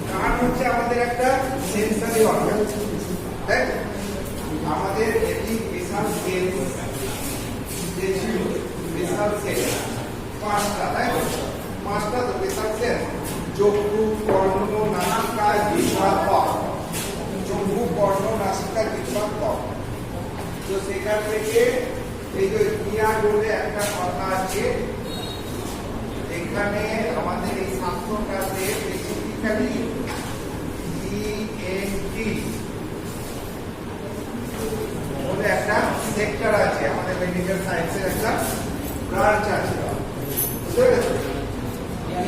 কান হচ্ছে আমাদের একটা সেন্সরি অর্গান, তাই আমাদের এটি বেসাল সেল যে ছিল, বেসাল সেল পাঁচটা, তাই পাঁচটা তো বেসাল সেল, চক্ষু, কর্ণ, নাসিকা, জিহ্বা, ত্বক। চক্ষু, কর্ণ, নাসিকা, জিহ্বা, ত্বক। তো সেখান থেকে এই যে ক্রিয়া বলে একটা কথা আছে, এখানে আমাদের এই শাস্ত্রটাতে বেসিক্যালি ইএনটি বলে একটা সেক্টর আছে, আমাদের মেডিকেল সায়েন্সের একটা ব্রাঞ্চ আছে। বুঝতে পেরেছো?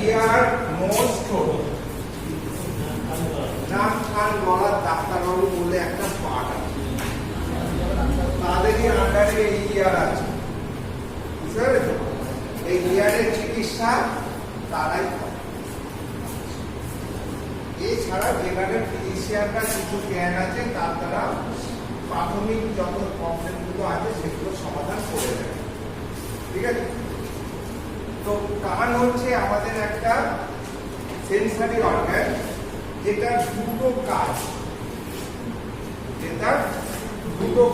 ইয়ার মোস্ট নাক কান গলার ডাক্তারবাবু বলে একটা পার্ট আছে, তাদেরই আন্ডারে এই ইয়ার আছে। বুঝতে পেরেছো? এই ইয়ারের চিকিৎসা তারাই করে। এছাড়া জেনারেল ফিজিশিয়ানরা কিছু জ্ঞান আছে, তার দ্বারা প্রাথমিক যত প্রবলেমগুলো আছে সেগুলো সমাধান করে দেয়। ঠিক আছে? তো কান হচ্ছে আমাদের একটা সেন্সরি অর্গান, যেটা দুটো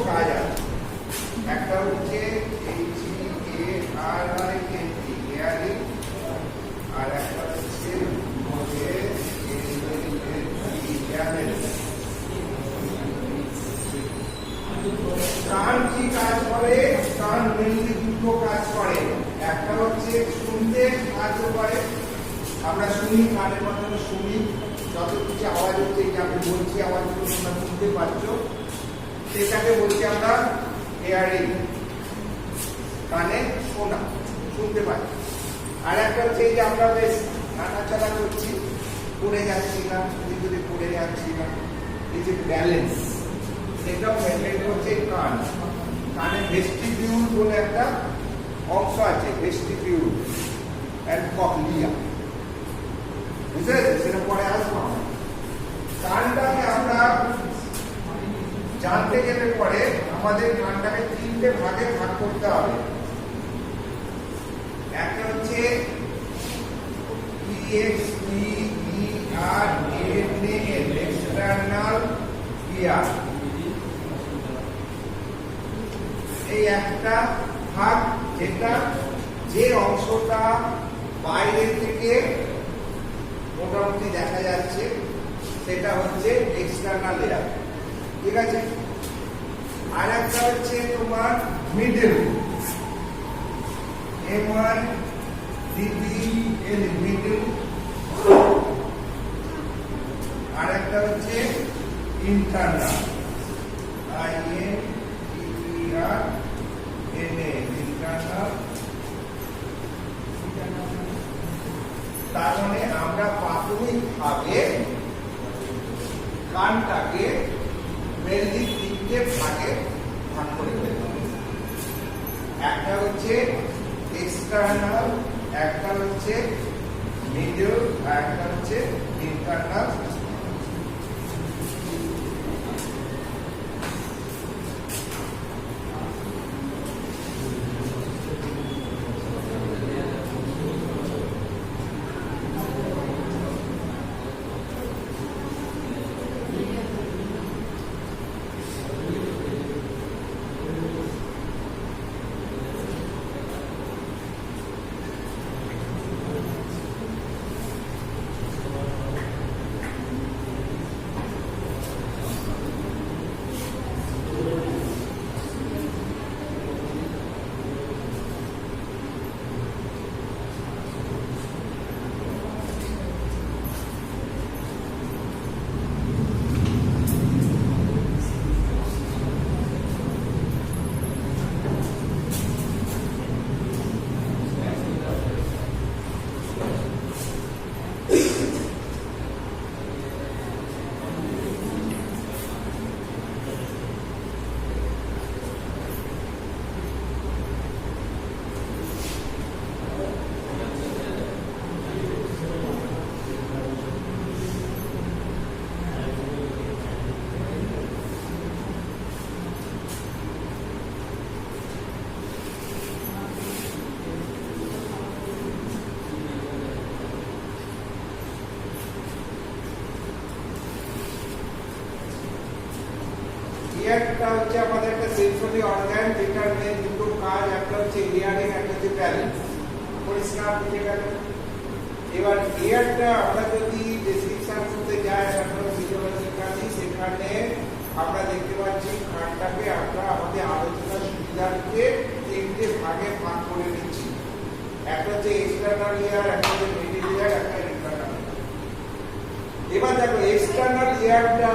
কাজ আছে। একটা হচ্ছে হিয়ারিং, আর একটা হচ্ছে কান কি কাজ করে? কান মেনলি দুটো কাজ করে। একটা হচ্ছে শুনতে সাহায্য করে, আমরা শুনি, কানের মাধ্যমে শুনি, যত কিছু আওয়াজ হচ্ছে, যে আমি বলছি আওয়াজগুলো তোমরা শুনতে পাচ্ছ, সেটাকে বলছি আমরা হিয়ারিং, কানে শোনা, শুনতে পাচ্ছি। আর একটা হচ্ছে যে আমরা বেশ নাড়াচাড়া করছি, পড়ে যাচ্ছি না, যদি পড়ে যাচ্ছি না, এই যে ব্যালেন্স, সেটা মেনটেন করছে কান। কানে ভেস্টিবিউল বলে একটা অংশ আছে, ভেস্টিবিউল এন্ড ককলিয়া। বুঝতে পেরেছি? সেটা পরে আসবো। কানটাকে আমরা জানতে গেলে পরে আমাদের কানটাকে তিনটে ভাগে ভাগ করতে হবে। একটা হচ্ছে এক্সটার্নাল ইয়ার, এই একটা ভাগ, যেটা যে অংশটা বাইরে থেকে মোটামুটি দেখা যাচ্ছে, সেটা হচ্ছে এক্সটার্নাল ইয়ার। ঠিক আছে? আর একটা হচ্ছে তোমার মিডল, M1 মিডল। আর একটা হচ্ছে ইন্টারনাল, ইন্টারনাল। তার মানে আমরা প্রাথমিকভাবে কানটাকে মেনলি তিনটে ভাগে ভাগ করে ফেলতে হবে। একটা হচ্ছে এক্সটার্নাল, একটা হচ্ছে মিডল, আর একটা হচ্ছে ইন্টারনাল। এয়ারটা হচ্ছে আমাদের একটা সেন্সরি অর্গান, যেটার মেন দুটো কাজ, একটা হচ্ছে এয়ারিং, একটা হচ্ছে ব্যালেন্স। পরিষ্কার বুঝে গেল? এবার এয়ারটা আমরা যদি ডেসক্রিপশন করতে যাই, আমরা ফিজিওলজি কাজে, সেখানে আমরা দেখতে পাচ্ছি খাটটাকে আমরা আমাদের আলোচনার সুবিধার্থে তিনটে ভাগে ভাগ করে নিচ্ছি। একটা হচ্ছে এক্সটার্নাল এয়ার, একটা হচ্ছে মিডিল এয়ার, একটা ইন্টারনাল। এবার দেখো এক্সটার্নাল এয়ারটা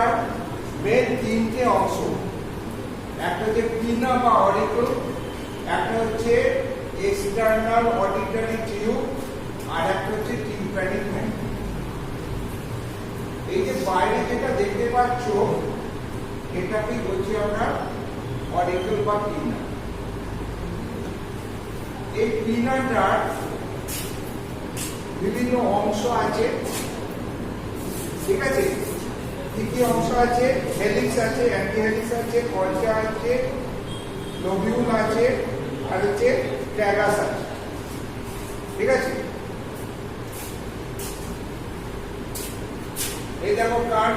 মেন তিনটে অংশ, একটা হচ্ছে পিনা বা অরিকল, একটা হচ্ছে এক্সটার্নাল অডিটরি টিউব, আর একটা হচ্ছে টিম্প্যানিক মেমব্রেন। এই যে বাইরে যেটা দেখতে পাচ্ছ এটাকে বলছি আমরা অরিকল বা পিনা। এই পিনাটার বিভিন্ন অংশ আছে, ঠিক আছে? কি কি অংশ আছে? হেলিক্স আছে, অ্যান্টি হেলিক্স আছে, কলচা আছে, লোবিউল আছে, আর হচ্ছে ট্যাগাস আছে, ঠিক আছে? এই দেখো কান,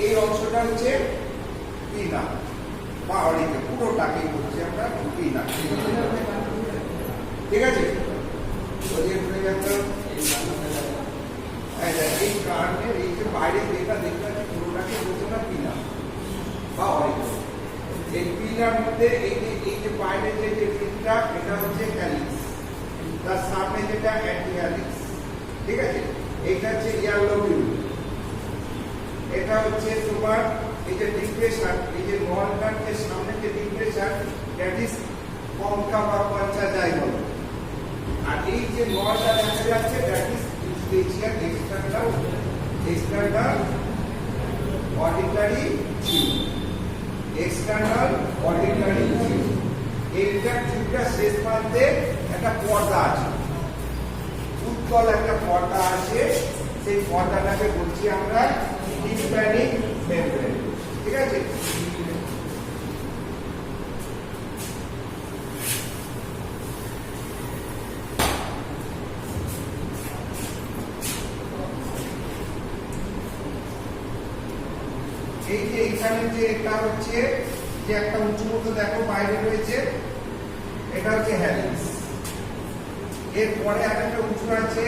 এই অংশটা হচ্ছে পিনা বা অরিকল, পুরোটাকেই বলছি আমরা পিনা, ঠিক আছে? এই কানের এই যে বাইরে যেটা দেখতে পাচ্ছি পুরোটাকে বলছে না পিনা বা অরিকল। এই পিনার মধ্যে এই যে বাইরে যে পিনটা, এটা হচ্ছে হ্যালিক্স, তার সামনে যেটা অ্যান্টি হ্যালিক্স, ঠিক আছে? এটা হচ্ছে ইয়ার লোবিউল, এটা হচ্ছে তোমার এই যে ডিপ্রেশন, এই যে নলটার যে সামনে যে ডিপ্রেশন, দ্যাট ইজ কনকা বা কলচা যাই বলো। আর এই যে নলটা দেখা যাচ্ছে that is external auditory tube, external auditory tube। এইটা টিউবটা শেষ প্রান্তে একটা পর্দা আছে, উত্তল একটা পর্দা আছে, সেই পর্দাটাকে বলছি আমরা টিম্প্যানিক মেমব্রেন, ঠিক আছে? এই যে এখানে যে এটা হচ্ছে যে একটা উঁচু মতো দেখো বাইরে রয়েছে, এটা হচ্ছে হ্যালিক্স। এরপরে আরেকটা উঁচু আছে,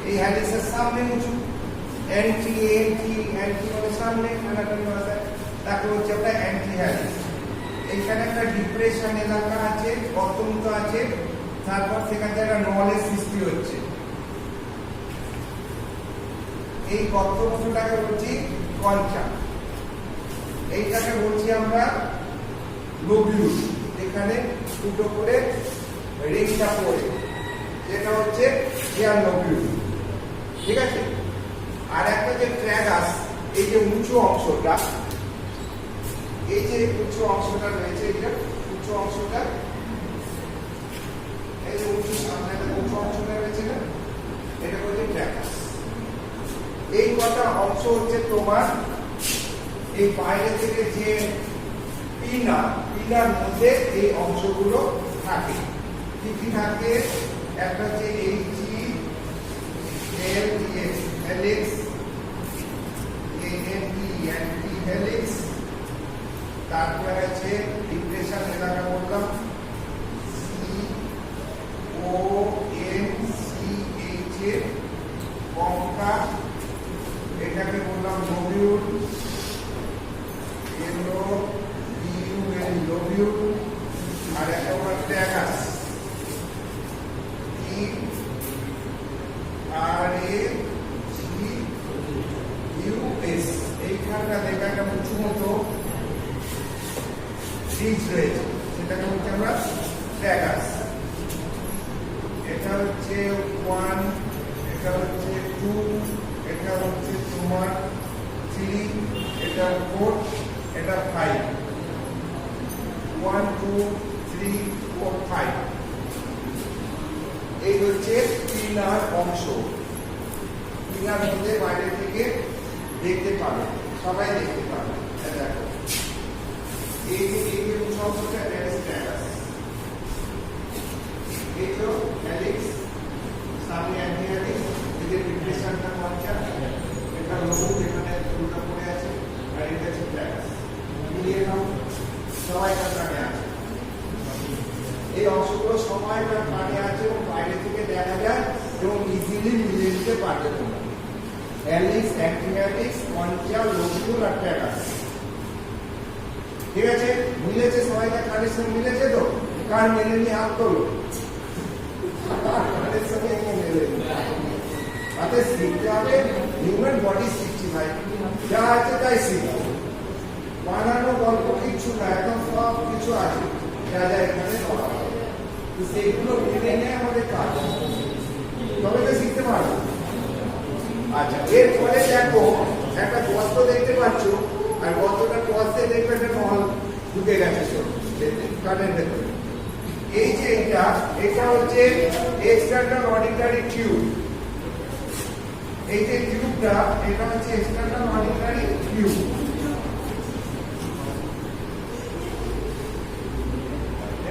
এই হ্যালিক্সের সামনে উঁচু, অ্যান্টি মানে সামনে, তারপর হচ্ছে একটা অ্যান্টি হ্যালিক্স। এইখানে একটা ডিপ্রেশন এলাকা আছে, গর্ত মতো আছে, তারপর সেখান থেকে একটা নলের সৃষ্টি হচ্ছে। এই গর্ত মতোটাকে বলছি কলচা, এইটাকে বলছি আমরা লোবিউল, যেখানে দুটো করে রিংটা পড়ে, যেটা হচ্ছে এয়ার লোবিউল, ঠিক আছে? আর একটা যে ট্র্যাগাস, এই যে উঁচু অংশটা, এই যে উঁচু অংশটা রয়েছে, এটা উঁচু অংশটা, এই যে উঁচু সামনে উঁচু অংশটা রয়েছে না, এটা বলছে ট্র্যাগাস। এই কটা অংশ হচ্ছে তোমার এই বাইরে থেকে যে পিনার মধ্যে এই অংশগুলো থাকে। কি কি থাকে? একটা হচ্ছে হেলিক্স, অ্যান্টি হেলিক্স, তারপরে আছে ডিপ্রেশন এলাকা বললাম CONCH, কঙ্কা, এটাকে বললাম লোবিউল, লোবিউল, আর একটা হলো ট্র্যাগাস, এইখানটা দেখে একটা উঁচু মতো রিজ রয়েছে, সেটাকে বলছি আমরা ট্র্যাগাস। এটা হচ্ছে 1, এটা হচ্ছে 2, এটা হচ্ছে তোমার 3, এটা 4, এটা 5, 1 2 3 4 5। এই হচ্ছে পিনার অংশ। পিনার মধ্যে বাইরে থেকে দেখতে পাবে, সবাই দেখতে পাবে। দেখো এই যে উঁচু অংশটা ট্র্যাগাস, এই তো হেলিক্স, সামনে অ্যান্টি হেলিক্স, এই যে ডিপ্রেশনটা কলচা, এটা লোবিউল যেখানে ফুলটা পড়ে আছে, আর এটা হচ্ছে ট্র্যাগাস। এই অংশগুলো সময় তার কানে আছে এবং বাইরে থেকে দেখা যায় এবং ইজিলি মিলিয়ে নিতে পারবে তোমরা। অ্যালিক্স, অ্যাক্টিভ্যালিক্স, কনচা, লোবিউল আর ট্যাগাস। ঠিক আছে, মিলেছে সবাইকার কানের সঙ্গে মিলেছে তো? কার মেলেনি হাত তোলো। কানের সঙ্গে মেলেনি। তাতে শিখতে হবে হিউম্যান বডি 65 যা আছে তাই শিখবো। বানানো গল্প কিছু না, এখন সব কিছু আছে যা যা এখানে বলা হয়। তো সেইগুলো মেনে নেয় আমাদের কাজ, তবে তো শিখতে পারবো। আচ্ছা, এরপরে দেখো একটা গর্ত দেখতে পাচ্ছ, আর গর্তটা গর্তে দেখবে একটা নল ঢুকে গেছে কানের ভেতরে। এই যে এটা হচ্ছে এক্সটার্নাল অডিটরি টিউব। এই যে টিউবটা, এটা হচ্ছে এক্সটার্নাল অডিটরি টিউব।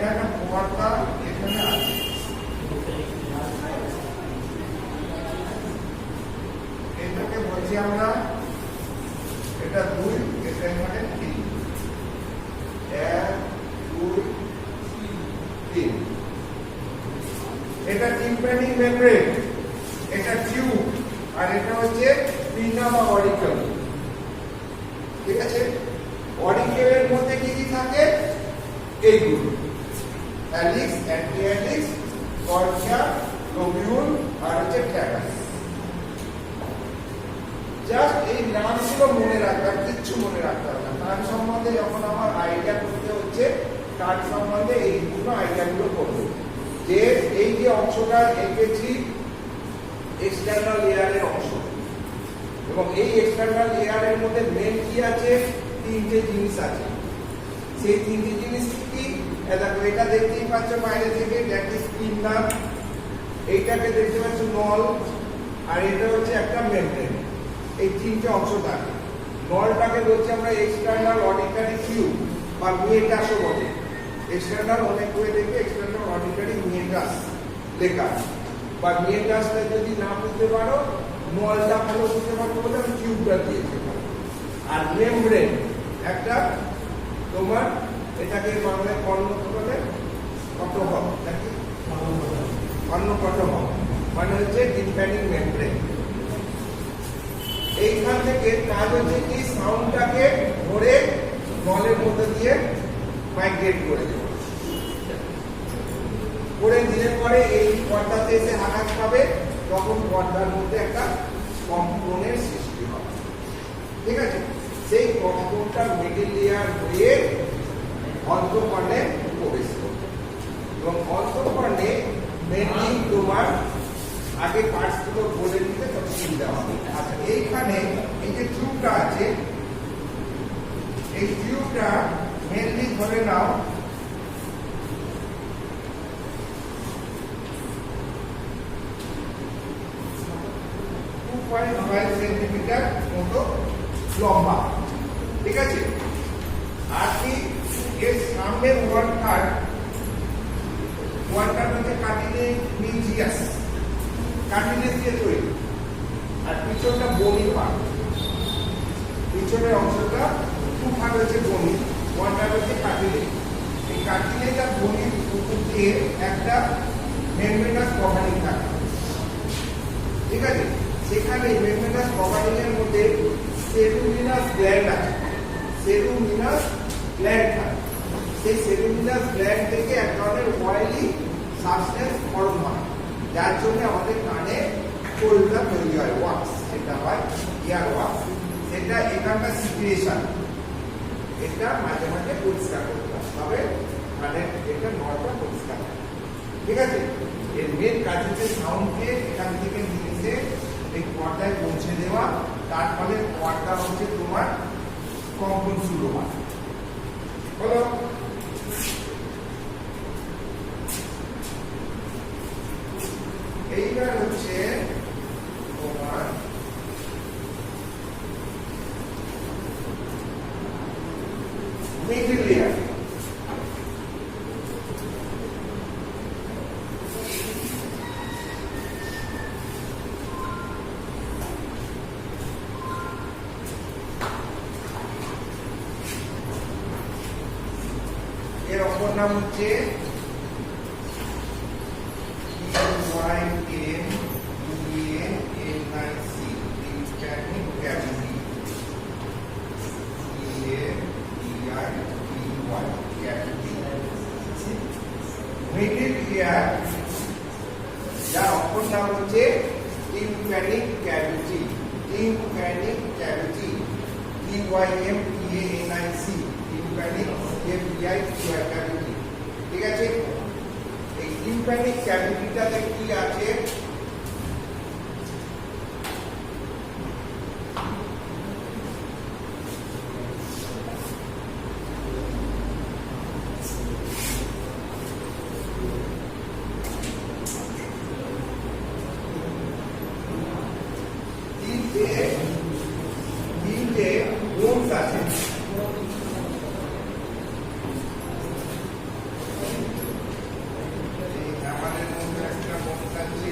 একটা পর্দা এখানে আছে। এটাকে বলছি আমরা, এটা 2, এটা এখানে 3, 1 2 3। এটা টিম্প্যানিক মেমব্রেন, এটা টিউব, আর এটা হচ্ছে পিনা বা অরিকেল। ঠিক আছে, অরিকেলের মধ্যে কি কি থাকে? এইগুলো অ্যালিক্স, অ্যান্টিঅ্যালিক্স, কর্নিয়া, লোবিউল আর হচ্ছে ট্যাগাস। জাস্ট এই নামগুলো মনে রাখবে, কিচ্ছু মনে রাখতে হবে না। তার সম্বন্ধে যখন আমার আইডিয়া করতে হচ্ছে, তার সম্বন্ধে এইগুলো আইডিয়াগুলো করবো। যে এই যে অংশটা এঁকেছি এক্সটার্নাল লেয়ারের অংশ, এবং এই এক্সটার্নাল লেয়ারের মধ্যে মেন কি আছে? 3টে জিনিস আছে। সেই 3টে জিনিস কি? দেখো, এটা দেখতেই পাচ্ছ বাইরে থেকে, দ্যাট ইজ স্পিনার। এইটাকে দেখতে পাচ্ছ নল, আর এটা হচ্ছে একটা মেমব্রেন। এই 3টে অংশ থাকে। নলটাকে বলছি আমরা এক্সটার্নাল অডিটরি টিউব বা মিয়েটাসও বলে। এক্সটার্নাল অনেক করে দেখবে এক্সটার্নাল অডিটরি মিয়েটাস লেখা, বা মিয়েটাসটা যদি না বুঝতে পারো, নলটা ভালো বুঝতে পারবো বলে আমি টিউবটা দিয়েছি। আর মেমব্রেন একটা তোমার, এটাকে বাংলায় কর্ণক বলে, কটহব নাকি অন্নকটহব, মানে হচ্ছে টিম্প্যানিক মেমব্রেন। এইখান থেকে কাজ হচ্ছে কি? সাউন্ডটাকে ধরে নলের মধ্যে দিয়ে মাইগ্রেট করে দেবে। করে দিলে পরে এই পর্দাতে এসে আঘাত পাবে, তখন পর্দার মধ্যে একটা কম্পনের সৃষ্টি হবে। ঠিক আছে, সেই কম্পনটা মিডল লেয়ার হয়ে অন্তঃকর্ণে প্রবেশ করবে, এবং অন্তঃকর্ণে মেনলি তোমার আগে পার্টসগুলো বলে দিতে তখন সুবিধা হবে। আচ্ছা, এইখানে এই যে টিউবটা আছে, এই টিউবটা মেনলি ধরে নাও সেন্টিমিটার মতো লম্বা। ঠিক আছে, আর কি এর সামনের ওয়ানটার হচ্ছে কার্টিলেজিয়াস, কার্টিলেজ দিয়ে তৈরি, আর পিছনটা বনি পার্ট। পিছনের অংশটা টু পার্ট হচ্ছে বনি, ওয়ানটার হচ্ছে কার্টিলেজ। এই কার্টিলেজ আর বনির উপর দিয়ে একটা মেমব্রেনাস কভারিং থাকে। ঠিক আছে, সেখানে মেমব্রেনাস কভারিং এর মধ্যে সেলুমিনাস গ্ল্যান্ড আছে। সেলুমিনাস গ্ল্যান্ড থাকে। সেই সেলুমিনাস গ্ল্যান্ড থেকে এক ধরনের অয়েলি সাবস্টেন্স ফর্ম হয়, যার জন্য আমাদের কানে কোলটা তৈরি হয়, ওয়াক্স যেটা হয়, ইয়ার ওয়াক্স। সেটা এখানকার সিচুয়েশন, এটা মাঝে মাঝে পরিষ্কার করতে হবে, তবে কানের এটা নলটা পরিষ্কার হয়। ঠিক আছে, এর মেন কাজ হচ্ছে সাউন্ডকে এখান থেকে নিয়ে এই পর্দায় পৌঁছে দেওয়া, তার ফলে পর্দা হচ্ছে তোমার কম্পন শুরু হয়। বলো, এইবার হচ্ছে তোমার মিডল লেয়ার। এর অপর নাম হচ্ছে tympanic cavity. মিডল ইয়ার যার অপর নাম হচ্ছে tympanic cavity. tympanic cavity, tympanic cavity. ঠিক আছে, এই tympanic ক্যাভিটিটাতে কি আছে? তিনটে বোনস আছে। আমাদের মধ্যে একটা বোনস আছে,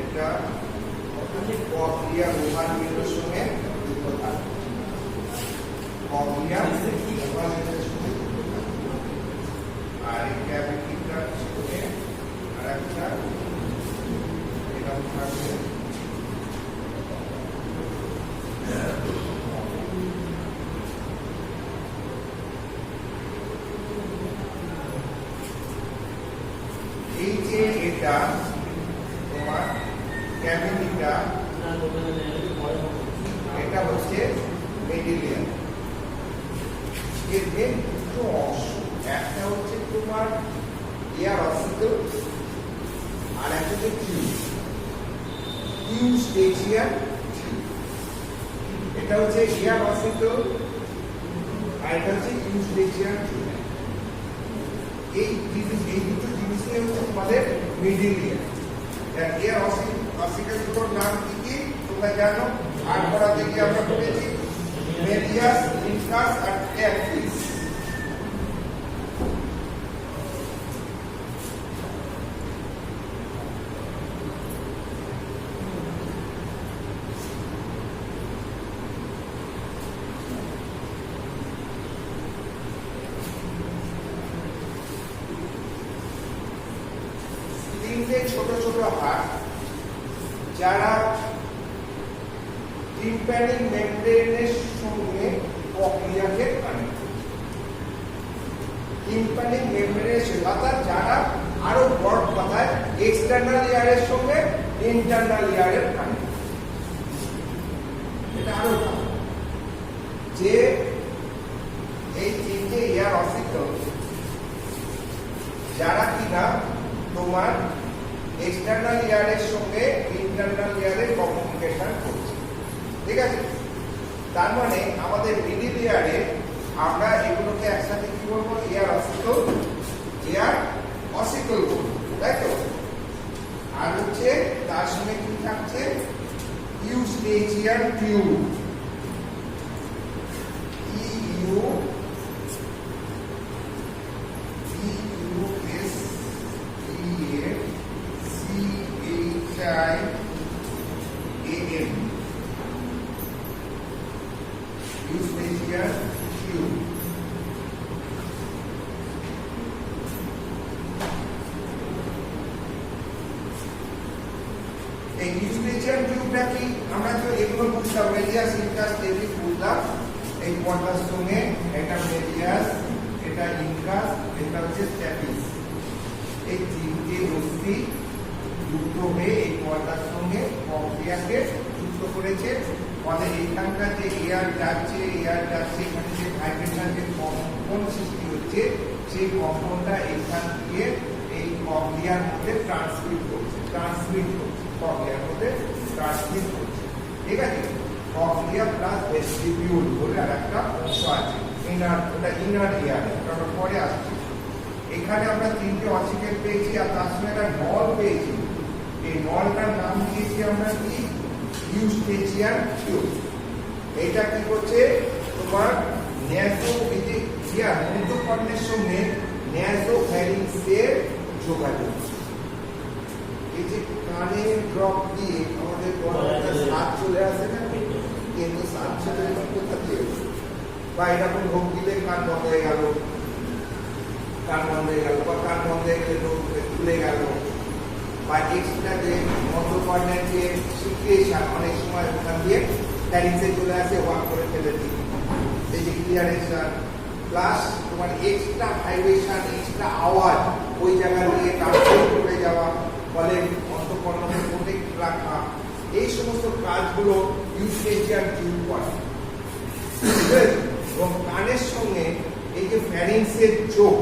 এটা কক্লিয়া লোহার মেরুর সঙ্গে যুক্ত থাকে। কক্লিয়া লোহার মেরুর সঙ্গে যুক্ত থাকে। আর এই ক্যাভিটিটার সঙ্গে আরেকটা এরকম থাকবে। এই যে এটা তোমার ক্যাভিটিটা, এটা হচ্ছে মেডিলিয়াম। এর মেন দুটো অংশ, একটা হচ্ছে তোমার এয়ার অসিকল আর একটা হচ্ছে টিউব, ইউস্টেচিয়ান টিউব। এটা হচ্ছে এয়ার অসিকল আর এটা হচ্ছে ইউস্টেচিয়ান টিউব। এই দুটো জিনিসই হচ্ছে তোমাদের মেডিলিয়াম। এয়ার অসিকল গুলোর নাম কি কি তোমরা জানো? আর পড়া থেকে আমরা পড়েছি মেডিয়াস, ইনকাস আর অ্যাক্টিস। তিনটে ছোট ছোট হাড় যারা tympanic মেমব্রেনের সঙ্গে কক্লিয়াকে কানেক্ট করে। tympanic মেমব্রেনের সঙ্গে অর্থাৎ যারা আরো বড় কথায় এক্সটার্নাল ইয়ারের সঙ্গে ইন্টারনাল ইয়ারের কানেক্ট। এটা আরো যে এই তিনটে ইয়ার অসিকল যারা কিনা তোমার এক্সটার্নাল ইয়ারের সঙ্গে ইন্টারনাল ইয়ারের কমিউনিকেশন করছে। ঠিক আছে, তার মানে আমাদের মিডল ইয়ারে আমরা এগুলোকে একসাথে কি বলবো? এয়ার অসিকল, এয়ার অসিকল বলবো, তাই তো? আর হচ্ছে তার সঙ্গে কি থাকছে? Eustachian tube, Eustachian tube. এই ইউস্টেচিয়ান টিউবটা কি? আমরা তো এগুলো বুঝলাম, মেডিয়াস, ইনকাস, টেবিস বুঝলাম। এই পর্দার সঙ্গে এটা মেডিয়াস, এটা ইনকাস, এটা হচ্ছে স্ট্যাপিস। এই তিনটে রশ্মি যুক্ত হয়ে এই পর্দার সঙ্গে কক্লিয়াকে যুক্ত করেছে। ফলে এইখানকার যে এয়ার যাচ্ছে এখানে যে ভাইব্রেশন, যে কম্পন সৃষ্টি হচ্ছে, সেই কম্পনটা এইখান দিয়ে এই কক্লিয়ার মধ্যে ট্রান্সমিট করছে। কক্লিয়ার মধ্যে ট্রান্সমিট করছে। ঠিক আছে, কক্লিয়া প্লাস ভেস্টিবিউল বলে আর একটা অংশ আছে, ওটা ইনার ইয়ার, ওটা পরে আসছে। এখানে আমরা তিনটে অসিকেল পেয়েছি আর তার সঙ্গে একটা নল পেয়েছি। এই নলটার নাম দিয়েছি আমরা কি? Eustachian tube. এটা কি করছে? তোমার মধ্যকর্ণের সঙ্গে ন্যাসোফ্যারিংসের যোগাযোগ। এই যে কানের ড্রপ দিয়ে আমাদের গলাটা স্বাদ চলে আসে না, কিন্তু স্বাদ চলে এলো কোথা দিয়ে? বা এরকম ঢোক দিলে কান বন্ধ হয়ে গেল, কান বন্ধ হয়ে গেল, বা কান বন্ধ হয়ে গেলে ঢোক খুলে গেল, বা এক্সট্রা যে মধ্যকর্ণের যে সিক্রেশন অনেক সময় ওখান দিয়ে ফ্যারিংসে চলে আসে, ওয়াক করে ফেলে দিই। এই যে ক্লিয়ারেশন প্লাস তোমার এক্সট্রা ভাইব্রেশন, এক্সট্রা আওয়াজ ওই জায়গা দিয়ে ট্রান্সফার করে যাওয়া, ফলে অন্তঃকর্ণকে প্রোটেক্ট রাখা, এই সমস্ত কাজগুলো ইউস্টেজিয়াল টিউব করে। এবং কানের সঙ্গে এই যে ফ্যারিংসের চোখ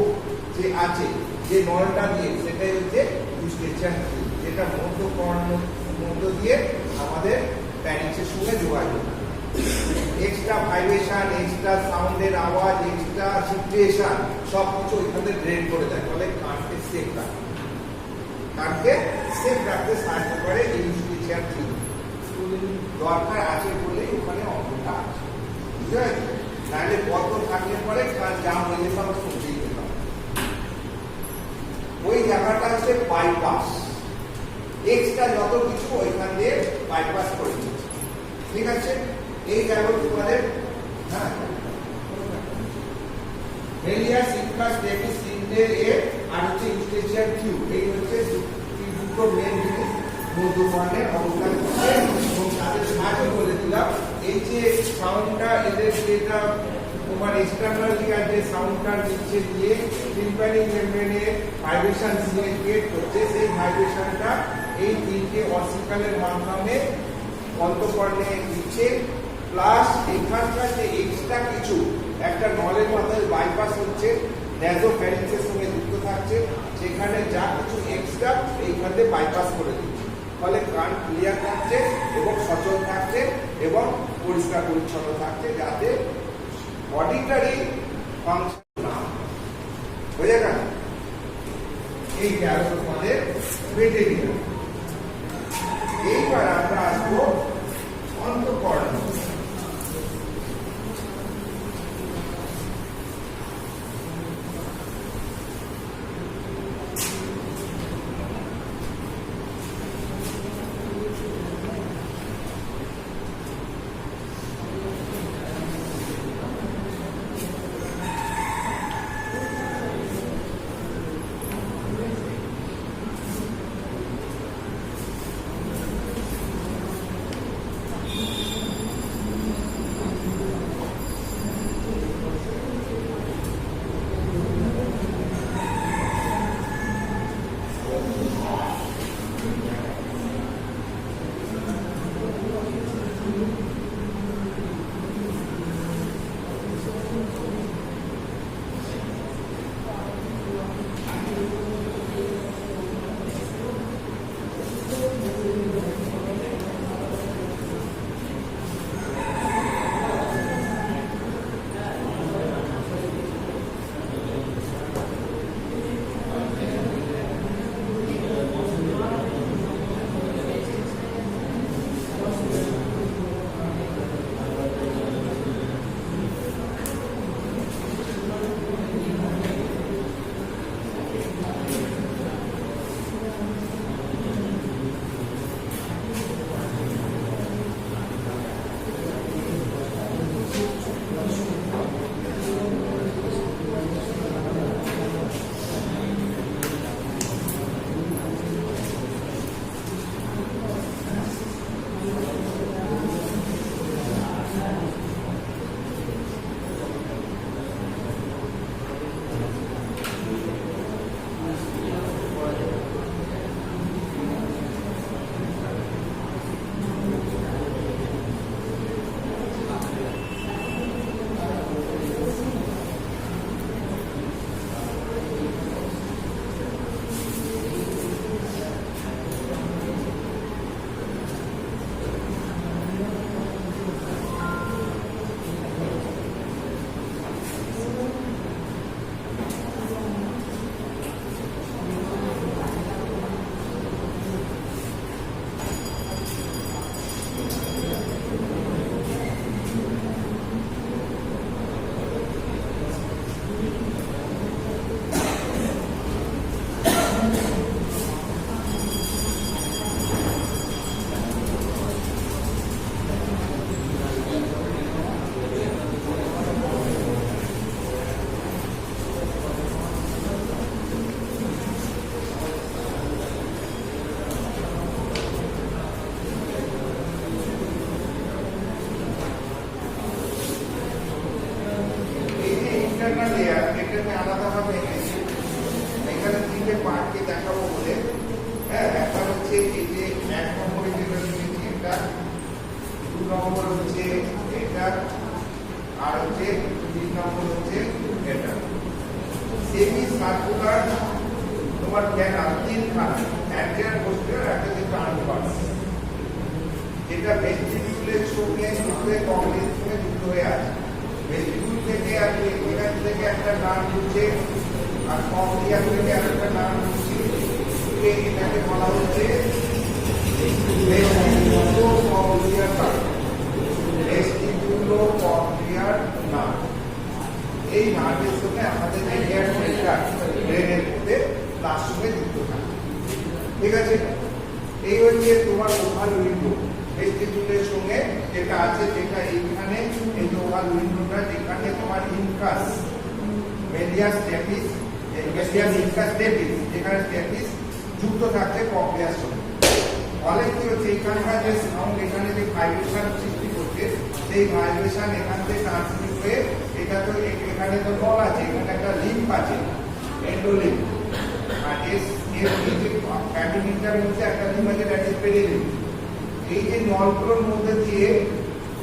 যে আছে, যে নলটা দিয়ে, সেটাই হচ্ছে ইউস্টেজিয়াল টিউব, যেটা মধ্য দিয়ে আমাদের ফ্যারিংসের সঙ্গে যোগাযোগ। এক্সট্রা ভাইব্রেশন, এক্সট্রা সাউন্ডের আওয়াজ, এক্সট্রা সিচুয়েশন সব কিছু ওইখানে ড্রেন করে দেয়, ফলে কানকে সেফ রাখে, কানকে সেফ রাখতে সাহায্য করে এই ইউস্টেজিয়াল টিউব। দরকার আছে বলে ওখানে অঙ্কটা আছে, বুঝতে পারছি? নাহলে কত থাকলে পরে কাজ জাম হয়ে যেতে হবে, শুনতেই যেতে হবে। ওই জায়গাটা হচ্ছে বাইপাস, এক্সট্রা যত কিছু ওইখান দিয়ে বাইপাস করে দিচ্ছে, ঠিক আছে? এই গেল তোমাদের মেলিয়াস, ইনকাস, টেপিস, সিন্ডের এর আর হচ্ছে ইউস্টেজিয়াল টিউব। এই হচ্ছে দুটো মেন জিনিস মধ্যকর্ণের অবস্থান করছে, এবং তাদের সাহায্য করে দিলাম। এই যে সাউন্ডটা এদের যেটা তোমার এক্সটার্নাল ইয়ার যে সাউন্ডটা নিচে দিয়ে টিম্প্যানিক মেমব্রেনে ভাইব্রেশন ক্রিয়েট করছে, সেই ভাইব্রেশনটা এই তিনটে অসিকালের মাধ্যমে অন্তঃকর্ণে দিচ্ছে। প্লাস এখানকার যে এক্সট্রা কিছু একটা নলের মাধ্যমে বাইপাস হচ্ছে, ন্যাজোফ্যারিংসের সঙ্গে যুক্ত থাকছে, সেখানে যা কিছু এক্সট্রা এইখানে বাইপাস করে দিচ্ছে, ফলে কান ক্লিয়ার থাকছে এবং সচল থাকছে এবং পরিষ্কার পরিচ্ছন্ন থাকছে, যাতে অডিটারি ফাংশন না হয়ে গেল। এই গেল তোমাদের মেটেরিয়াল। এইবার আমরা আসবো অন্তঃকর্ণ। সার্কুলার তোমার ক্যানাল তিনখানা, অ্যান্টেরিয়র পোস্টেরিয়র একটা যে ট্রান্সভার্স, যেটা ভেস্টিবিউলের সঙ্গে যুক্ত হয়ে কর্নিয়ার সঙ্গে যুক্ত হয়ে আছে। ভেস্টিবিউল থেকে আর এখান থেকে একটা নার্ভ ঢুকছে আর কর্নিয়া থেকে আরেকটা নার্ভ ঢুকছে, এটাকে বলা হচ্ছে ভেস্টিবিউলো-কর্নিয়ার নার্ভ। ভেস্টিবিউলো-কর্নিয়ার নার্ভ, এই নার্ভের সঙ্গে আমাদের যে হেয়ার সেন্টার ব্রেনের মধ্যে তার সঙ্গে যুক্ত থাকে। ঠিক আছে, এই হচ্ছে তোমার ওভাল উইন্ডো ভেস্টিবিউলের সঙ্গে যেটা আছে, যেটা এইখানে এই ওভাল উইন্ডোটা যেখানে তোমার ইনকাস মেডিয়াস স্টেপিস, মেডিয়াস ইনকাস স্টেপিস, যেখানে স্টেপিস যুক্ত থাকছে কর্নিয়ার সঙ্গে। ফলে কি হচ্ছে, এখানকার যে সাউন্ড, এখানে যে ভাইব্রেশন সৃষ্টি করছে, সেই ভাইব্রেশন এখান থেকে ট্রান্সমিট হয়ে এটা তো এখানে তো নল আছে, এখানে একটা লিম্ফ আছে এন্ডোলিম্ফ, আর এর যে ক্যাপিটার মধ্যে একটা লিম্ফ আছে, দ্যাট ইজ পেরিলিম্ফ। এই যে নলগুলোর মধ্যে দিয়ে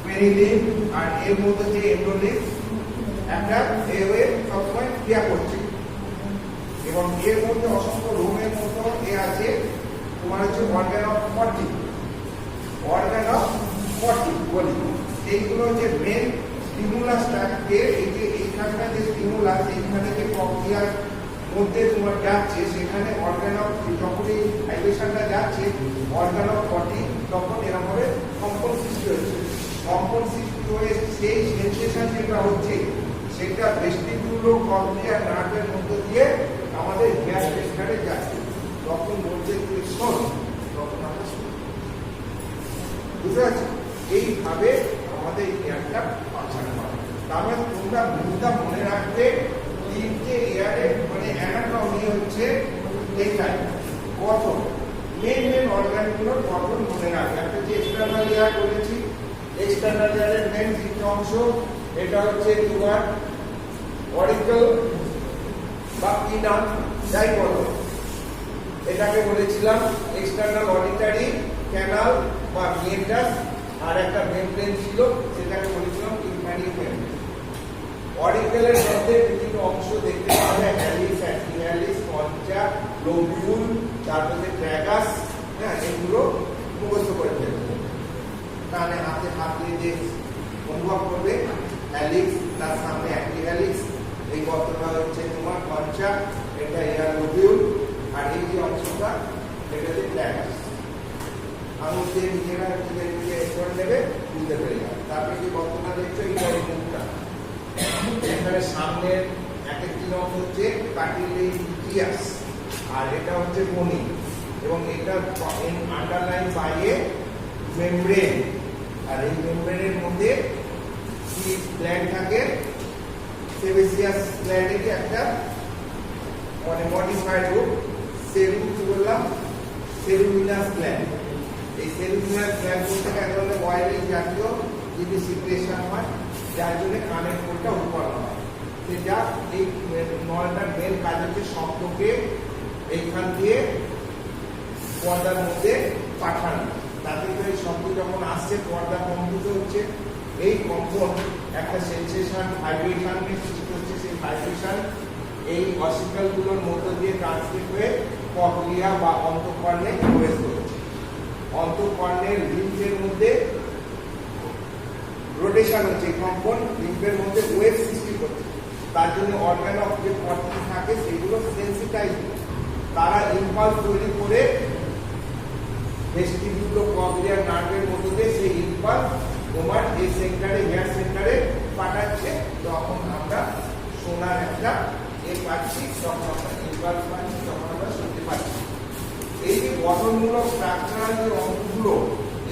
পেরিলিম্ফ আর এর মধ্যে যে এন্ডোলিম্ফ একটা এওয়ে সবসময় ক্রিয়া করছে, এবং এর মধ্যে অসংখ্য রুমের মতো এ আছে তোমার হচ্ছে organ of forty, organ of forty বলি। এইগুলো যে মেন স্টিমুলাসটাকে, এই যে এইখানকার যে স্টিমুলাস, এইখানে যে প্রক্রিয়ার মধ্যে তোমার যাচ্ছে, সেখানে অর্গান অফ, যখন এই ভাইব্রেশনটা যাচ্ছে অর্গান অফ ফর্টি, তখন এরকম ভাবে কম্পন সৃষ্টি হচ্ছে। কম্পন সৃষ্টি হয়ে সেই সেন্সেশন যেটা হচ্ছে, সেটা ভেস্টিবিউলো-কর্নিয়ার নার্ভের মধ্যে দিয়ে আমাদের হেয়ার সেন্টারে যাচ্ছে। তখন বলছে তুই শোন, তখন আমরা শুনি। বুঝতে পারছি? এইভাবে আমাদের হেয়ারটা পাঠানো হয়। তারপরে তোমরা মুদ্রা মনে রাখবে, তিনটে এয়ারে মানে অ্যানাটমি হচ্ছে এইটাই গঠন, মেন অর্গানগুলোর গঠন মনে রাখবে। একটা যে এক্সটার্নাল এয়ার বলেছি, এক্সটার্নাল এয়ারের মেন তিনটে অংশ, এটা হচ্ছে তোমার অরিকল বা ইনাম, যাই বলো, এটাকে বলেছিলাম এক্সটার্নাল অডিটারি ক্যানাল বা মিয়েটাস, আর একটা মেমব্রেন ছিল, সেটাকে বলেছিলাম টিম্প্যানিক মেমব্রেন। অরিকেলের মধ্যে বিভিন্ন অংশ দেখতে পাওয়া যায়, হ্যালিক্স, অ্যান্টিহ্যালিক্স, কনচা, লোবিউল, তারপরে ট্র্যাগাস, হ্যাঁ, এগুলো মুখস্থ করে ফেলবে। কানে হাতে হাত দিয়ে যে অনুভব করবে, হ্যালিক্স, তার সামনে অ্যান্টিহ্যালিক্স, এই গর্তটা হচ্ছে তোমার কনচা, এটা এয়ার লোবিউল, আর এই যে অংশটা এটা হচ্ছে ট্র্যাগাস। আঙুল দিয়ে নিজেরা নিজে করে নেবে, বুঝতে পেরে যাবে। তারপরে যে গর্তটা দেখছো, এটা এই মুখটা, এখানে সামনের এক একটি অংশ হচ্ছে কার্টিলেজিয়াস, আর এটা হচ্ছে বনি, এবং এটা আন্ডারলাইন বাইরে মেমব্রেন, আর এই মেমব্রেনের মধ্যে কি গ্ল্যান্ড থাকে, সেবেসিয়াস গ্ল্যান্ডের একটা মানে মডিফাইড রূপ, সেলু কি বললাম, সেলুমিনাস গ্ল্যান্ড। এই সেলুমিনাস গ্ল্যান্ড বলতে এক ধরনের অয়েলি জাতীয় যদি সিক্রেশন হয়, যার জন্য কানের ফোলটা উৎপন্ন হয়। সেটা এই নলটার মেন কাজ হচ্ছে শব্দকে এইখান দিয়ে পর্দার মধ্যে পাঠানো, তাতে করে শব্দ যখন আসছে পর্দা কম্পিত হচ্ছে, এই কম্পন একটা সেন্সেশন ভাইব্রেশন সৃষ্টি হচ্ছে, সেই ভাইব্রেশন এই অসিকালগুলোর মধ্য দিয়ে ট্রান্সমিট হয়ে কর্নিয়া বা অন্তঃকর্ণে প্রবেশ করছে। অন্তঃকর্ণের লিম্ফের মধ্যে রোটেশন হচ্ছে, কম্পন লিম্ফের মধ্যে ওয়েভ সৃষ্টি করছে, তার জন্য অর্গান অফ যে ফর্টি থাকে সেগুলো সেন্সিটাইজ, তারা ইম্পালস তৈরি করে ভেস্টিবিউলো-কর্নিয়ার নার্ভের মধ্যে দিয়ে সেই ইম্পালস তোমার এই সেন্টারে, হেয়ার সেন্টারে পাঠাচ্ছে। তখন আমরা শোনার একটা এ পাচ্ছি, তখন আমরা ইম্পালস পাচ্ছি, তখন আমরা শুনতে পাচ্ছি। এই যে গঠনমূলক স্ট্রাকচারাল যে অঙ্কগুলো,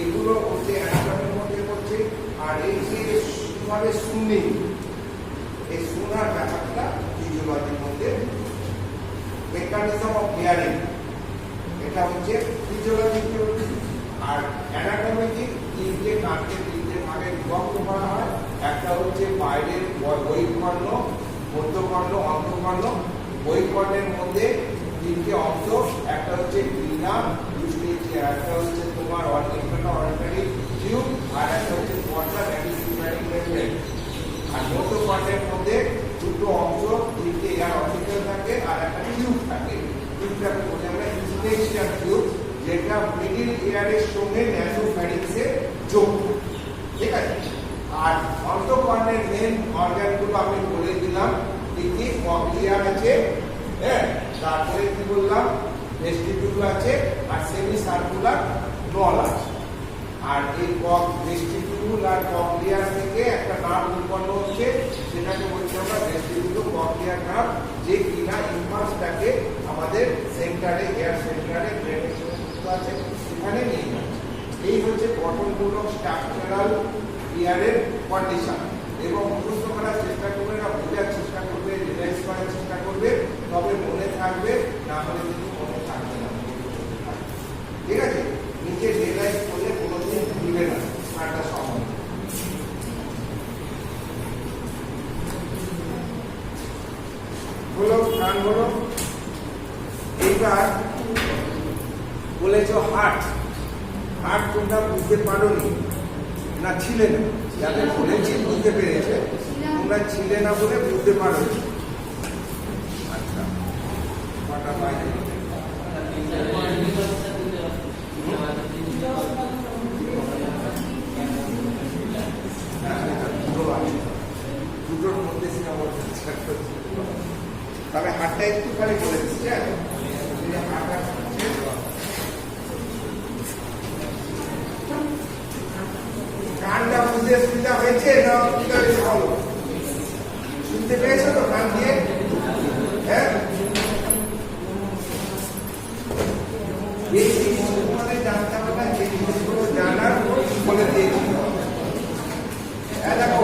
এগুলো হচ্ছে অ্যানাটমির মধ্যে করছে, আর এই যে কিভাবে শুনি, এই শোনার ব্যাপারটা ফিজিওলজির মধ্যে, মেকানিজম অফ হিয়ারিং, এটা হচ্ছে ফিজিওলজি। আর অ্যানাটমি কি, তিনটে কানকে তিনটে ভাগে বিভক্ত করা হয়। একটা হচ্ছে বাইরের বহিঃকর্ণ, মধ্যকর্ণ, অন্তঃকর্ণ। বহিঃকর্ণের মধ্যে তিনটে অংশ, একটা হচ্ছে গ্রিনা, একটা হচ্ছে তোমার অরিজিনারি টিউব, আর একটা হচ্ছে পর্দা, দ্যাট ইজ টিম্প্যানিক মেমব্রেন। আর মধ্যকর্ণের মধ্যে দুটো অংশ, তিনটে এয়ার অরিজিনাল বসে থাকে আর একটা টিউব থাকে। টিউবটাকে বলে আমরা ইন্টারস্টিশিয়াল টিউব, যেটা মিডল ইয়ারের সঙ্গে ন্যাসোফ্যারিংসে যুক্ত। ঠিক আছে, আর অন্তঃকর্ণের মেন অর্গানগুলো আমি বলে দিলাম কি কি। ককলিয়ার আছে, হ্যাঁ, তারপরে কি বললাম ভেস্টিবিউল আছে, আর সেমি সার্কুলার নল আছে। আর এই ভেস্টিবিউল আর ককলিয়ার থেকে একটা নার্ভ উৎপন্ন হচ্ছে, সেটাকে বলছি আমরা ভেস্টিবিউলো ককলিয়ার নার্ভ, যে কিনা ইম্পালসটাকে আমাদের সেন্টারে, হেয়ার সেন্টারে ব্রেনের সঙ্গে আছে, সেখানে নিয়ে যাচ্ছে। এই হচ্ছে গঠনমূলক স্ট্রাকচারাল ইয়ারের কন্ডিশন। এবং মুখস্থ করার চেষ্টা করবে না, বোঝার চেষ্টা করবে, রিলাইজ করার চেষ্টা করবে, তবে মনে থাকবে, না হলে কিন্তু মনে থাকবে না। ঠিক আছে, নিজে রিলাইজ করলে কোনোদিন ভুলবে না একটা সময়। বলো গান বলো। এইবার বলেছ হার্ট। হার্ট তোমরা বুঝতে পারোনি না, ছিলে না, যাতে বলেছি বুঝতে পেরেছে, তোমরা ছিলে না বলে বুঝতে পারোনি। আচ্ছা, কটা বাইরে দুটোর মধ্যে সিনেমা তবে হাতটা একটুখানি বলে দিচ্ছি। গানটা বুঝতে সুবিধা হয়েছে না অসুবিধা হয়েছে বলো? শুনতে পেয়েছো তো গান দিয়ে? হ্যাঁ, এই জিনিসগুলো তোমাদের জানতে হবে না, যে জিনিসগুলো জানার বলে দিয়েছি। দেখো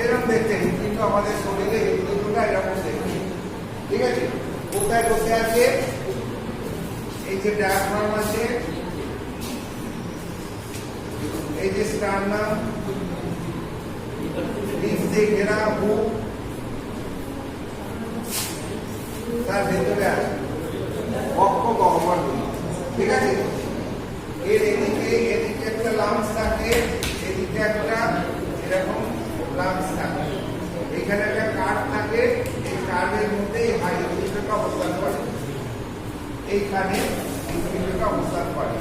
এরকম দেখতে, কিন্তু আমাদের শরীরে হৃদয়টা এরকম দেখতে। ঠিক আছে, কোথায় কোথায় আছে? এই যে ডায়াফ্রাম আছে, এই যে স্টার্নাম, লিফ দিয়ে ঘেরা বুক, তার ভেতরে আছে বক্ষ গহ্বর। ঠিক আছে, এর এদিকে একটা লাংস থাকে, এদিকে একটা এরকম লাংস থাকে, এখানে একটা কার্ভ থাকে, এই কার্ভের মধ্যে হাইড্রোজেনটা অবস্থান করে, এইখানে হাইড্রোজেনটা অবস্থান করে।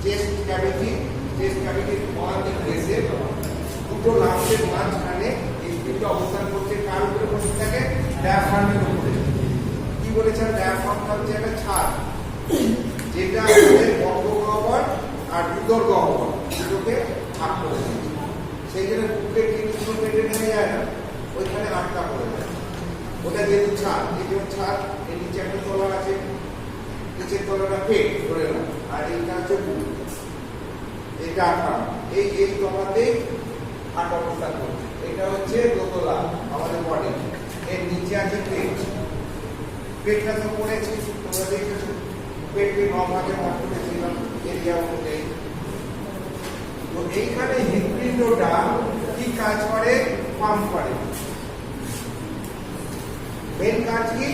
চেস্ট ক্যাভিটির অনেক বেশি দুটো লাংসের মাঝখানে এই দুটো অবস্থান করছে। কার উপরে বসে থাকে? ডায়াফ্রামের উপরে। কি বলেছেন? ডায়াফ্রামটা হচ্ছে একটা ছাদ, যেটা আমাদের বক্ষ গহ্বর আর উদর গহ্বর দুটোকে ভাগ করে দিয়েছে। সেই জন্য বুকে কিছু পেটে নেমে যায় না, ওইখানে আটকা পড়ে যায়। ওটা যেহেতু ছাদ, এই যে ছাদ, এর নিচে একটা তলা আছে, নিচের তলাটা পেট ধরে না, আর এইটা হচ্ছে বুক, এটা আঠা। এই তলাতে হাট অবস্থান করছে। এটা হচ্ছে দোতলা আমাদের বডি, এর নিচে আছে পেট। পেটটা তো পড়েছে, তোমরা দেখেছো পেটকে 9 ভাগে ভাগ করেছিলাম এরিয়া অনুযায়ী। তো এইখানে হৃৎপিণ্ডটা কি কাজ করে? পাম্প করে। মেন কাজ কি?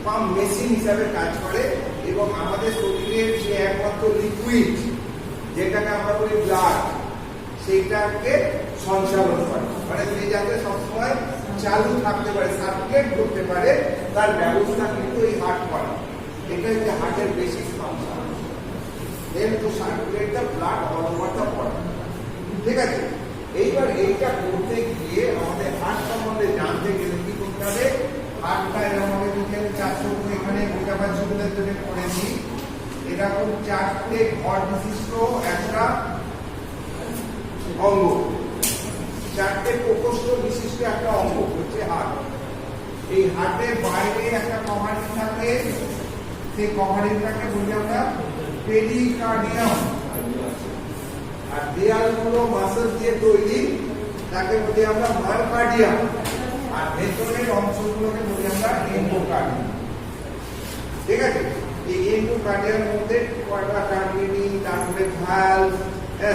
পাম্প মেশিন হিসাবে কাজ করে। এবং আমাদের শরীরের যে একমাত্র লিকুইড, যেটাকে আমরা বলি ব্লাড, সেইটাকে সঞ্চালন করে, মানে সে যাতে সবসময় চালু থাকতে পারে, সার্কুলেট করতে পারে, তার ব্যবস্থা কিন্তু এই হার্ট করে। এটা হচ্ছে হার্টের basic function, then to circulate the blood all over the body. ঠিক আছে, এইবার এইটা করতে গিয়ে আমাদের হার্ট সম্বন্ধে জানতে গেলে কি করতে হবে? হার্টটা আমাদের এখানে 400 এখানে গোটাবার সুবিধার জন্য করেছি। এরকম 4টে ঘর বিশিষ্ট একটা অঙ্গ, 4টে প্রকোষ্ঠ বিশিষ্ট একটা অঙ্গ হচ্ছে হার্ট। এই হার্টের বাইরে একটা কভারিং থাকে, সেই কভারিংটাকে বলি আমরা পেরিকার্ডিয়াম। আর দেয়ালগুলো মাসল দিয়ে তৈরি, তাকে বলি আমরা মায়োকার্ডিয়াম। আর ভেতরের অংশগুলোকে বলি আমরা এন্ডোকার্ডিয়াম। ঠিক আছে, এই এন্ডোকার্ডিয়ামের মধ্যে কয়টা কার্ডিনি, তারপরে ভালভ,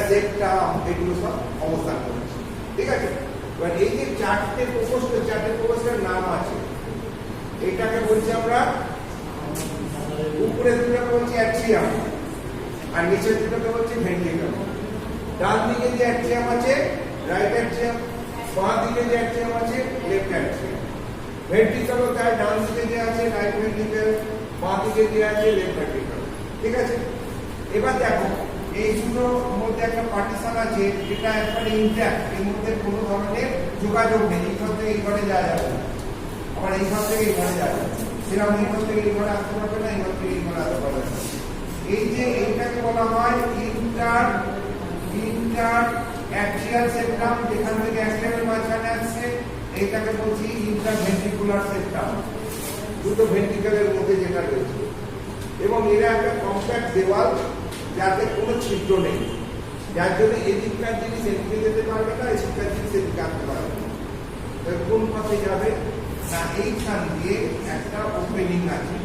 সেপ্টাম, এগুলো সব অবস্থান করেছে। ঠিক আছে, এবার এই যে 4টে প্রকোষ্ঠ, 4টে প্রকোষ্ঠের নাম আছে। এটাকে বলছি আমরা, উপরে দুটোকে বলছি অ্যাট্রিয়াম, আর নিচের দুটোকে বলছে ভেন্ট্রিকল। ডান দিকে যে অ্যাট্রিয়াম আছে রাইট অ্যাট্রিয়াম, বাঁ দিকে যে অ্যাট্রিয়াম আছে লেফট অ্যাট্রিয়াম। ভেন্ট্রিকল তার ডান দিকে যে আছে রাইট ভেন্ট্রিকল, বাঁ দিকে যে আছে লেফট ভেন্ট্রিকল। ঠিক আছে, এবার দেখো এই দুটোর মধ্যে একটা পার্টিশন আছে যেটা একবারে ইনট্যাক্ট, এর মধ্যে কোনো ধরনের যোগাযোগ নেই। এই ঘর থেকে এই ঘরে যাওয়া যাবে না, আবার এই ঘর থেকে এই ঘরে যাওয়া যাবে না, সেরকম এই ঘর থেকে এই ঘরে আসতে পারবে না, এই ঘর থেকে এই ঘরে আসতে পারবে না। এই যে এইটাকে বলা হয় ইন্টার অ্যাট্রিয়াল সেপ্টাম, যেখান থেকে অ্যাট্রিয়ামের মাঝখানে আসছে এইটাকে বলছি ইন্ট্রাভেন্ট্রিকুলার সেপ্টাম, দুটো ভেন্ট্রিকলের মধ্যে যেটা রয়েছে। এবং এরা একটা কম্প্যাক্ট দেওয়াল যাতে কোনো ছিদ্র নেই, যার জন্য এদিককার জিনিস এদিকে যেতে পারবে না, এদিককার জিনিস এদিকে আনতে পারবে না। কোন পথে যাবে না, এইখান দিয়ে একটা ওপেনিং আছে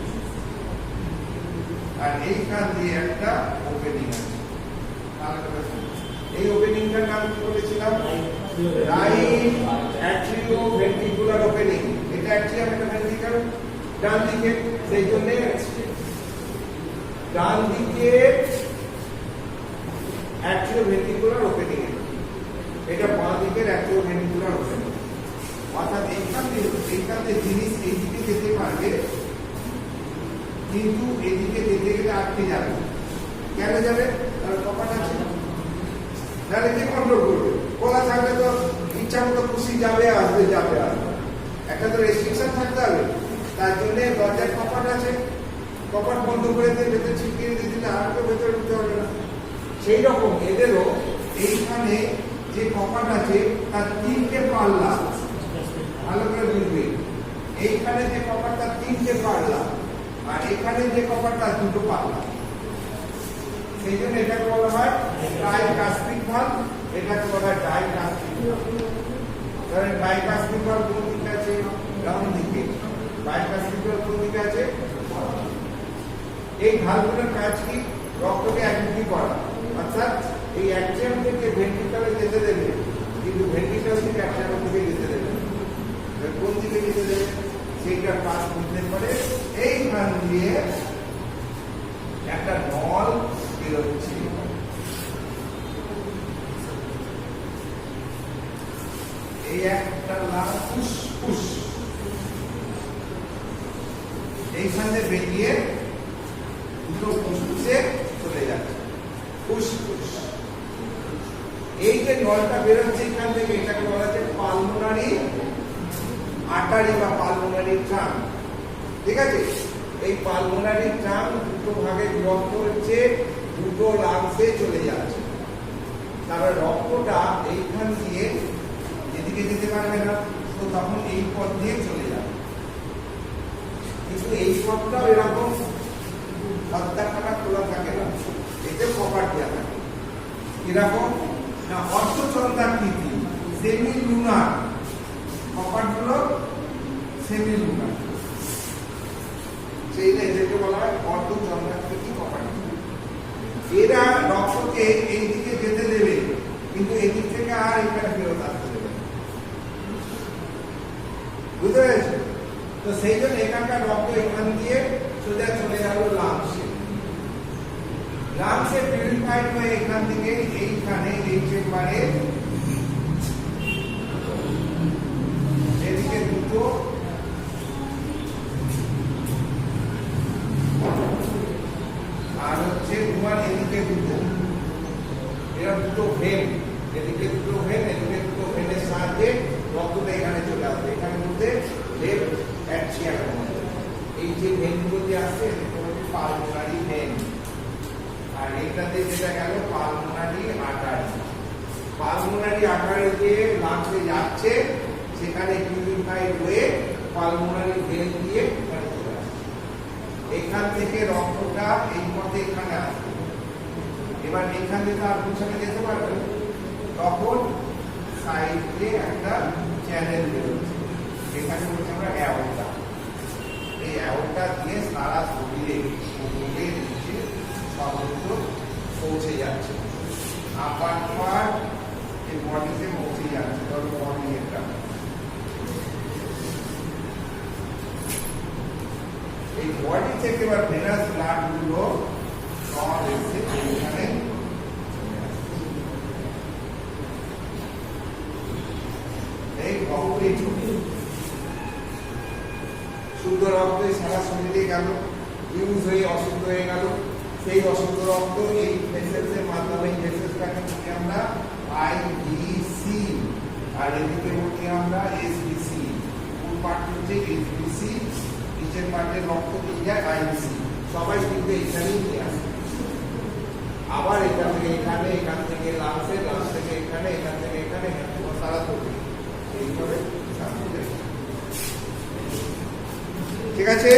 আর এইখান দিয়ে একটা ওপেনিং আছে। এই ওপেনিংটার নাম কি বলেছিলাম? Right atrioventricular opening. এটা অ্যাট্রিয়াম, এটা ভেন্ট্রিকল ডান দিকে, সেই জন্য ডান দিকে অ্যাট্রিওভেন্ট্রিকুলার ওপেনিং, এটা বাঁ দিকের অ্যাট্রিওভেন্ট্রিকুলার ওপেনিং। অর্থাৎ এইখানে জিনিস এইদিকে যেতে পারবে কিন্তু এদিকে যেতে গেলে আটকে যাবে। কেন যাবে? তার কপাট আছে, তাহলে কে কন্ট্রোল করবে? খোলা থাকলে তো ইচ্ছা মতো খুশি যাবে আসবে, যাবে আসবে, একটা তো রেস্ট্রিকশন থাকতে হবে। তার জন্য দরজার কপাট আছে, কপাট বন্ধ করে দিয়ে ভেতরে ছিটকিয়ে দিয়ে দিলে আর তো ভেতরে ঢুকতে হবে না। সেই রকম এদেরও এইখানে যে কপাট আছে তার তিনটে পাল্লা, ভালো করে বুঝবে। এইখানে যে কপাট তার তিনটে পাল্লা, আর এখানে যে কপাট তার দুটো পাল্লা। সেই জন্য এটাকে বলা হয় ট্রাইকাস্পিক ভালভ, এটাকে বলা হয় ডাইকাস্পিক ভালভ। কারণ ডাইকাস্পিক ভালভ কোন দিকে আছে? ডান দিকে। ডাইকাস্পিক ভালভ কোন দিকে আছে? এই ভালভগুলোর কাজ কি? রক্তকে একমুখী করা, অর্থাৎ এই অ্যাট্রিয়াম থেকে ভেন্ট্রিকলে যেতে দেবে কিন্তু ভেন্ট্রিকল থেকে অ্যাট্রিয়ামের দিকে যেতে দেবে না। কোন দিকে যেতে দেবে সেইটা পাস বুঝতে পারে। এইখান দিয়ে একটা নল বেরোচ্ছে, এই একটা লাল ফুসফুস এইখানে বেরিয়ে দুটো ফুসফুসে চলে যাচ্ছে। ফুসফুস এই যে নলটা বেরোচ্ছে এখান থেকে, এটাকে বলা হচ্ছে পালমোনারি আর্টারি বা পালমোনারি ট্রাঙ্ক। ঠিক আছে, এই পালমোনারি ট্রাঙ্ক দুটো ভাগে বিভক্ত হচ্ছে, দুটো লাংসে চলে যাচ্ছে। তারপরে রক্তটা এইখান দিয়ে এদিকে যেতে পারবে না, তো তখন এই পথ দিয়ে চলে যাবে। কিন্তু এই পথটাও এরকম হত্যাখানা খোলা থাকে না, এতে কপাট দেওয়া থাকে। এরকম না অর্ধচন্দ্রাকৃতি সেমি লুনার কপাটগুলো, সেমি লুনার, সেইটা এদেরকে বলা হয় অর্ধচন্দ্রাকৃতি কপাট। এরা রক্তকে এই দিকে যেতে দেবে কিন্তু এদিক থেকে আর এখানে ফেরত আসতে দেবে না। বুঝতে পেরেছো? তো সেই জন্য এখানকার রক্ত এখান দিয়ে সোজা চলে গেল লাংসে। লাংসে পিউরিফাইড হয়ে এখান থেকে এইখানে এই চেম্বারে এদিকে দুটো আর হচ্ছে তোমার এদিকে দুটো, এরা দুটো ভেন, এদিকে দুটো ভেন, এদিকে দুটো ভেনের সাহায্যে রক্তটা এখানে চলে আসবে। এখানে মধ্যে লেফট অ্যাট্রিয়াম, এই যে ভেনগুলো যে আসছে এটাকে বলে পালমোনারি ভেন, আর এইটাতে যেটা গেল পালমোনারি আর্টারি। পালমোনারি আর্টারি দিয়ে লাংসে যাচ্ছে, সেখানে পিউরিফাইড হয়ে পালমোনারি ভেন দিয়ে এখানে চলে আসছে। এখান থেকে রক্তটা এই পথে এখানে আসবে। এবার এখান থেকে আর পিছনে যেতে পারবে, তখন সাইডে একটা চ্যানেল বেরোচ্ছে, এখানে বলছি আমরা অ্যাওর্টা। এই অ্যাওর্টা দিয়ে সারা শরীরে উপরে নিচে সর্বত্র পৌঁছে যাচ্ছে। আপার পার্ট এই বডিতে পৌঁছে যাচ্ছে, ধরো বডি এটা, এই বডি থেকে এবার ভেনাস ব্লাড গুলো সব এসে গেল, ইউজ হয়ে অশুদ্ধ হয়ে গেল, সেই অশুদ্ধ রক্ত এই ভেসেলস এর মাধ্যমে ভেসেলসটাকে বলি আমরা আইভিসি, আর এদিকে বলি আমরা এসবিসি। কোন পার্ট হচ্ছে এসবিসি, নিচের পার্টের রক্ত নিয়ে যায় আইভিসি। সবাই কিন্তু এখানেই নিয়ে আসে, আবার এখান থেকে এখানে, এখান থেকে লাংসে, লাংস থেকে এখানে, এখান থেকে এখানে, সারা করবে এইভাবে। ঠিক আছে।